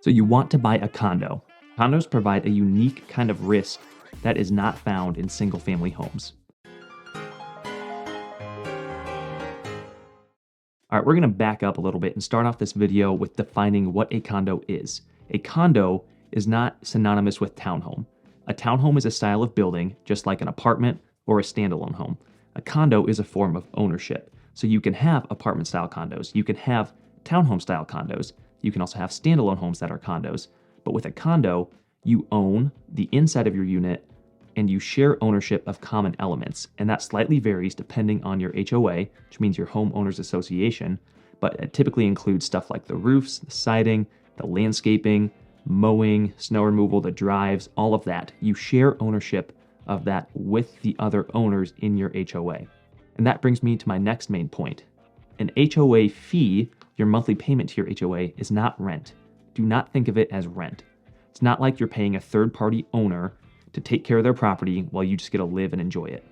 So you want to buy a condo. Condos provide a unique kind of risk that is not found in single-family homes. All right, we're going to back up a little bit and start off this video with defining what a condo is. A condo is not synonymous with townhome. A townhome is a style of building, just like an apartment or a standalone home. A condo is a form of ownership. So you can have apartment-style condos. You can have townhome-style condos. You can also have standalone homes that are condos. But with a condo, you own the inside of your unit and you share ownership of common elements. And that slightly varies depending on your HOA, which means your homeowners association. But it typically includes stuff like the roofs, the siding, the landscaping, mowing, snow removal, the drives, all of that. You share ownership of that with the other owners in your HOA. And that brings me to my next main point. An HOA fee, your monthly payment to your HOA, is not rent. Do not think of it as rent. It's not like you're paying a third-party owner to take care of their property while you just get to live and enjoy it.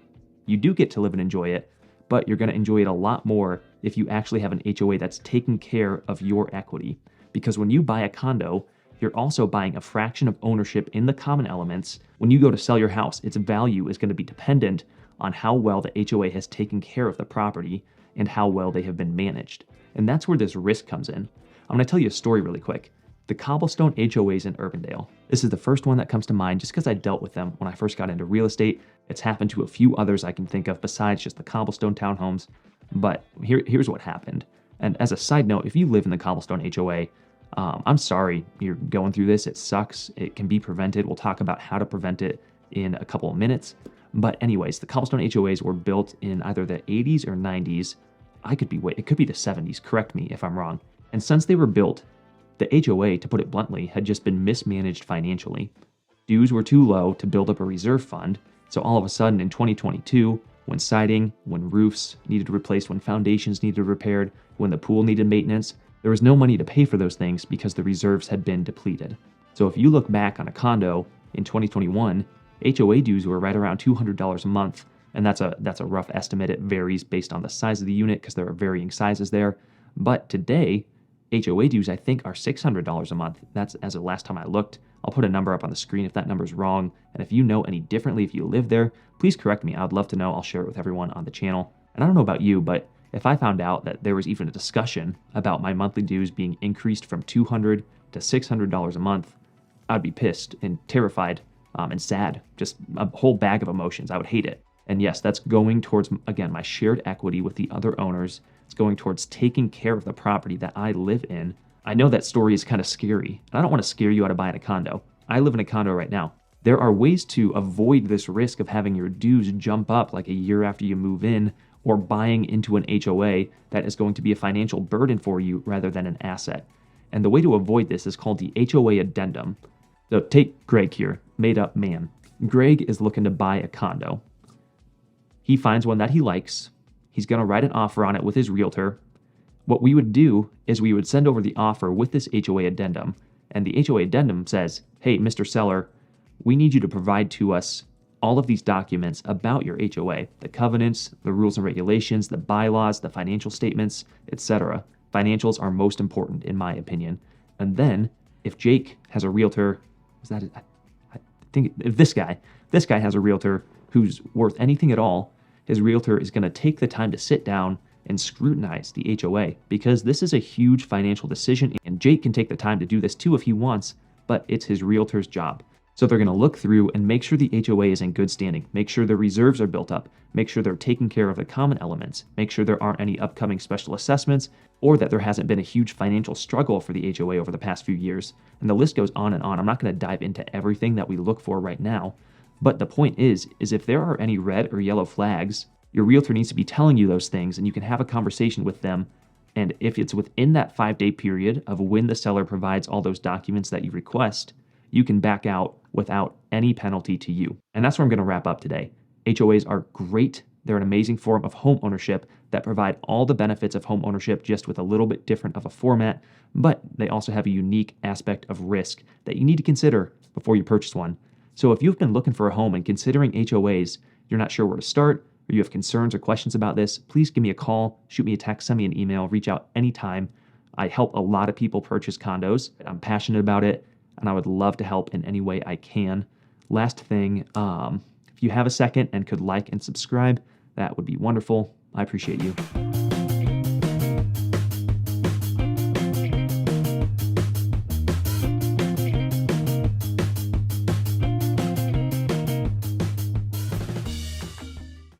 You do get to live and enjoy it, but you're going to enjoy it a lot more if you actually have an HOA that's taking care of your equity. Because when you buy a condo, you're also buying a fraction of ownership in the common elements. When you go to sell your house, its value is going to be dependent on how well the HOA has taken care of the property and how well they have been managed. And that's where this risk comes in. I'm going to tell you a story really quick. The cobblestone HOAs in Urbandale. This is the first one that comes to mind just because I dealt with them when I first got into real estate. It's happened to a few others I can think of besides just the cobblestone townhomes. But here's what happened. And as a side note, if you live in the cobblestone HOA, I'm sorry you're going through this. It sucks. It can be prevented. We'll talk about how to prevent it in a couple of minutes. But anyways, the cobblestone HOAs were built in either the 80s or 90s. It could be the 70s. Correct me if I'm wrong. And since they were built, the HOA, to put it bluntly, had just been mismanaged financially. Dues were too low to build up a reserve fund. So all of a sudden in 2022, when siding, when roofs needed replaced, when foundations needed repaired, when the pool needed maintenance, there was no money to pay for those things because the reserves had been depleted. So if you look back on a condo in 2021, HOA dues were right around $200 a month. And that's a rough estimate. It varies based on the size of the unit because there are varying sizes there. But today, HOA dues, I think, are $600 a month. That's as of last time I looked. I'll put a number up on the screen if that number's wrong. And if you know any differently, if you live there, please correct me. I'd love to know. I'll share it with everyone on the channel. And I don't know about you, but if I found out that there was even a discussion about my monthly dues being increased from $200 to $600 a month, I'd be pissed and terrified and sad. Just a whole bag of emotions. I would hate it. And yes, that's going towards, again, my shared equity with the other owners. It's going towards taking care of the property that I live in. I know that story is kind of scary, and I don't want to scare you out of buying a condo. I live in a condo right now. There are ways to avoid this risk of having your dues jump up like a year after you move in, or buying into an HOA that is going to be a financial burden for you rather than an asset. And the way to avoid this is called the HOA addendum. So take Greg here, made up man. Greg is looking to buy a condo. He finds one that he likes. He's going to write an offer on it with his realtor. What we would do is we would send over the offer with this HOA addendum. And the HOA addendum says, hey, Mr. Seller, we need you to provide to us all of these documents about your HOA, the covenants, the rules and regulations, the bylaws, the financial statements, etc. Financials are most important in my opinion. And then if Jake has a realtor, I think if this guy has a realtor who's worth anything at all, his realtor is going to take the time to sit down and scrutinize the HOA because this is a huge financial decision and Jake can take the time to do this too if he wants, but it's his realtor's job. So they're going to look through and make sure the HOA is in good standing, make sure the reserves are built up, make sure they're taking care of the common elements, make sure there aren't any upcoming special assessments, or that there hasn't been a huge financial struggle for the HOA over the past few years. And the list goes on and on. I'm not going to dive into everything that we look for right now. But the point is if there are any red or yellow flags, your realtor needs to be telling you those things and you can have a conversation with them. And if it's within that 5-day period of when the seller provides all those documents that you request, you can back out without any penalty to you. And that's where I'm going to wrap up today. HOAs are great. They're an amazing form of home ownership that provide all the benefits of home ownership just with a little bit different of a format, but they also have a unique aspect of risk that you need to consider before you purchase one. So if you've been looking for a home and considering HOAs, you're not sure where to start, or you have concerns or questions about this, please give me a call, shoot me a text, send me an email, reach out anytime. I help a lot of people purchase condos. I'm passionate about it, and I would love to help in any way I can. Last thing, if you have a second and could like and subscribe, that would be wonderful. I appreciate you.